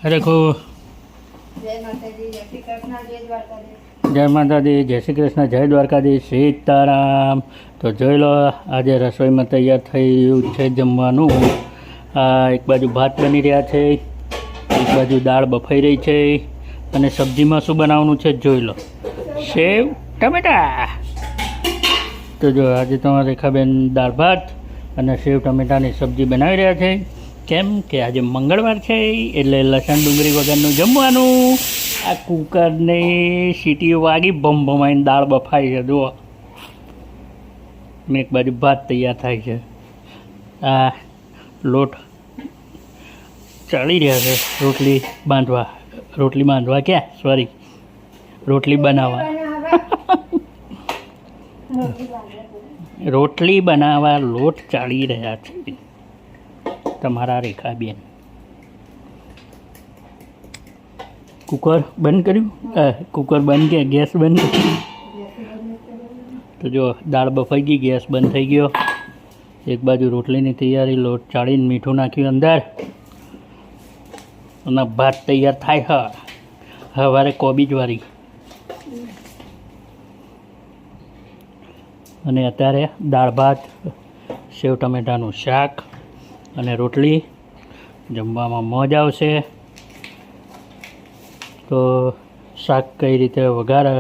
હરેખો જય માતાજી, જય શ્રી કૃષ્ણ, જય દ્વારકાધીશ, સીતારામ. તો જોઈ લો, આજે રસોઈમાં તૈયાર થઈ રહ્યું છે જમવાનું. એક બાજુ ભાત બની રહ્યા છે, એક બાજુ દાળ બફાઈ રહી છે, અને સબ્જીમાં શું બનાવવાનું છે જોઈ લો. સેવ ટમેટા. તો જો આજે તમારા રેખાબેન દાળ ભાત અને સેવ ટમેટાની સબ્જી બનાવી રહ્યા છે. કેમ કે આજે મંગળવાર છે એટલે લસણ ડુંગળી વગરનું જમવાનું. આ કુકરની સીટીઓ વાગી ભમાઈને દાળ બફાઈ છે. જુઓ, ને એક બાજુ ભાત તૈયાર થાય છે. આ લોટ ચાલી રહ્યા છે રોટલી બાંધવા ક્યાં સોરી રોટલી બનાવવા રોટલી બનાવવા લોટ ચાળી રહ્યા છે તમારા રેખાબેન. કુકર બંધ કર્યું? કુકર બંધ કે ગેસ બંધ કર્યું? તો જો દાળ બફાઈ ગઈ, ગેસ બંધ થઈ ગયો. એક બાજુ રોટલીની તૈયારી, લોટ ચાળીને મીઠું નાખ્યું અંદર, અને ભાત તૈયાર થાય. સવારે કોબીજવાળી, અને અત્યારે દાળ ભાત, સેવ ટમેટાનું શાક અને રોટલી. જમવામાં મોજ આવશે. તો શાક કઈ રીતે વઘારે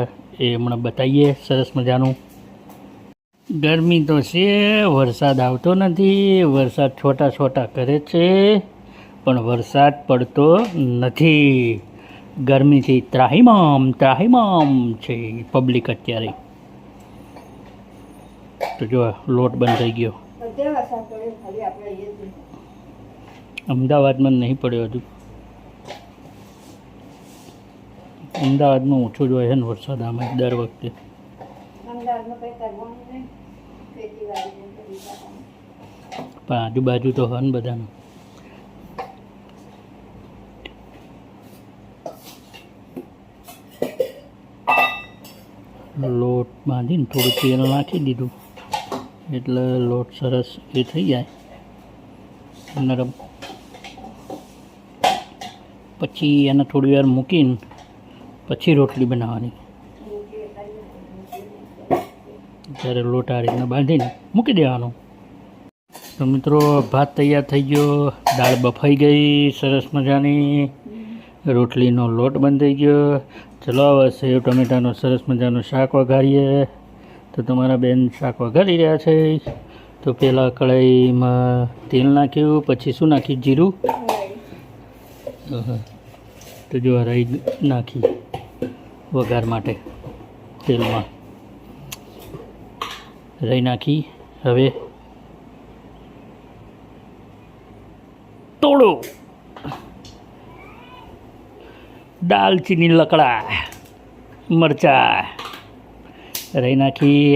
એ હમણાં બતાવીએ. સરસ મજાનું. ગરમી તો છે, વરસાદ આવતો નથી. વરસાદ છોટા છોટા કરે છે પણ વરસાદ પડતો નથી. ગરમીથી ત્રાહિમામ છે પબ્લિક અત્યારે. તો જો લોટ બંધ થઈ ગયો. અમદાવાદમાં નહીં પડ્યો હજુ. અમદાવાદમાં ઓછો જ હોય છે ને વરસાદ આમાં દર વખતે. પણ આજુબાજુ તો હોય ને બધાને. લોટ બાંધીને થોડું તેલ નાખી દીધું એટલે લોટ સરસ એ થઈ જાય નરમ. પછી એને થોડી વાર મૂકીને પછી રોટલી બનાવવાની. ત્યારે લોટ આ રીતના બાંધીને મૂકી દેવાનો. તો મિત્રો, ભાત તૈયાર થઈ ગયો, દાળ બફાઈ ગઈ સરસ મજાની, રોટલીનો લોટ બંધ થઈ ગયો. ચલો હવે સેવ ટમેટાનું સરસ મજાનું શાક વઘારીએ. તો તમારા બેન શાક વઘારી રહ્યા છે. તો પહેલાં કઢાઈમાં તેલ નાખ્યું, પછી શું નાખ્યું? જીરું. તો જો રાઈ નાખી વઘાર માટે તેલમાં રાઈ નાખી. હવે તોડો દાલચીની લકડા, મરચાં રાઈ નાખી,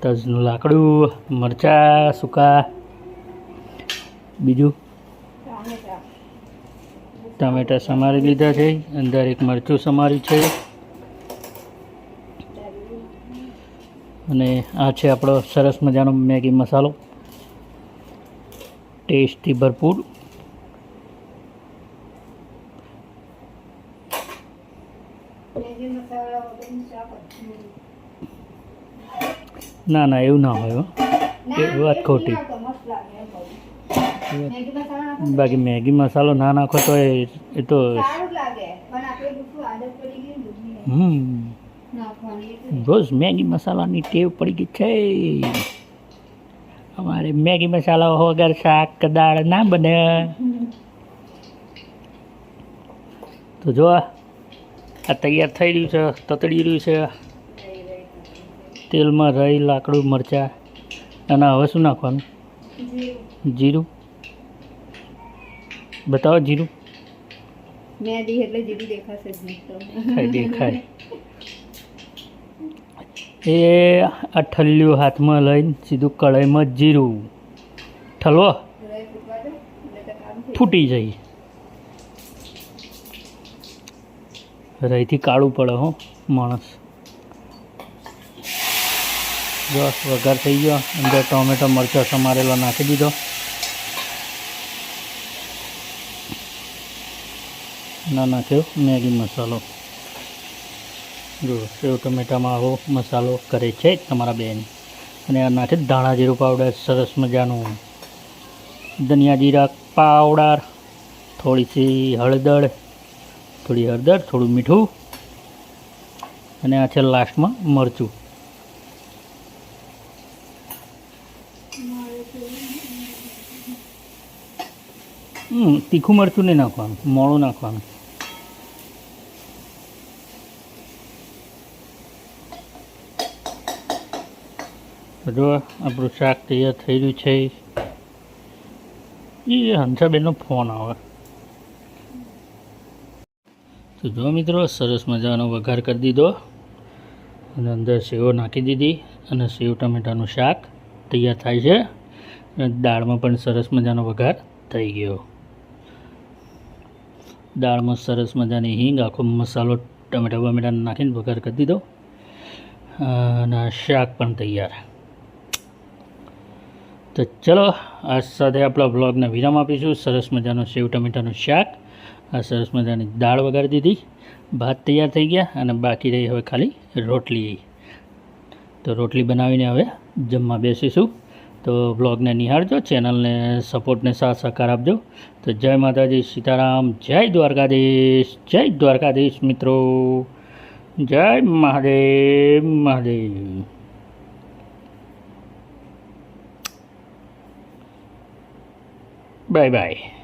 તજનું લાકડું, મરચાં સૂકા, બીજું ટામેટાં સમારી લીધા છે, અંદર એક મરચું સમાર્યું છે, અને આ છે આપણો સરસ મજાનો મેગી મસાલો, ટેસ્ટથી ભરપૂર. ના ના, એવું ના હોય, એ વાત ખોટી. બાકી મેગી મસાલો ના નાખો તો એ તો રોજ મેગી મસાલાની ટેવ પડી ગઈ છે અમારે. મેગી મસાલા વગર શાક દાળ ના બને. તો જો આ તૈયાર થઈ રહ્યું છે, તતડી રહ્યું છે તેલમાં. રાઈ, લાકડું, મરચાં, અને હવે શું નાખવાનું? જીરું. બતાવો જીરું. દેખાય. એ આ ઠલ્યું હાથમાં લઈને સીધું કઢાઈમાં જીરું ઠલવો, ફૂટી જાય. રાઈથી કાળું પડે હો માણસ. જો વઘાર થઈ ગયો, અંદર ટોમેટો મરચાં સમારેલો નાખી દીધો. ના નાખ્યો મેગી મસાલો. જો સેવ ટમેટામાં આવો મસાલો કરે છે તમારા બેન. અને આ નાખે ધાણા જીરું પાવડર સરસ મજાનું, ધનિયા જીરા પાવડર, થોડી હળદર, થોડું મીઠું, અને આ છે લાસ્ટમાં મરચું. તીખું મરચું નહીં નાખવાનું, મોળું નાખવાનું. જો આપણું શાક તૈયાર થઈ રહ્યું છે. એ હંસાબેનનો ફોન આવે. તો જો મિત્રો સરસ મજાનો વઘાર કરી દીધો અને અંદર સેવો નાખી દીધી અને સેવ ટમેટાનું શાક તૈયાર થાય છે. અને દાળમાં પણ સરસ મજાનો વઘાર થઈ ગયો. દાળમાં સરસ મજાની હિંગ, આખો મસાલો ટમેટા બમેટા નાખીને વઘાર કરી દીધો અને શાક પણ તૈયાર. તો ચલો આ સાથે આપણા વ્લોગને વિરામ આપીશું. સરસ મજાનું સેવ ટમેટાનું શાક, આ સરસ મજાની દાળ વઘારી દીધી, ભાત તૈયાર થઈ ગયા અને બાકી રહી હવે ખાલી રોટલી. તો રોટલી બનાવીને હવે જમવા બેસીશું. તો વ્લોગને નિહાળજો, ચેનલને સપોર્ટને સાથ સહકાર આપજો. તો જય માતાજી, સીતારામ, જય દ્વારકાધીશ મિત્રો, જય મહાદેવ મહાદેવ. Bye bye.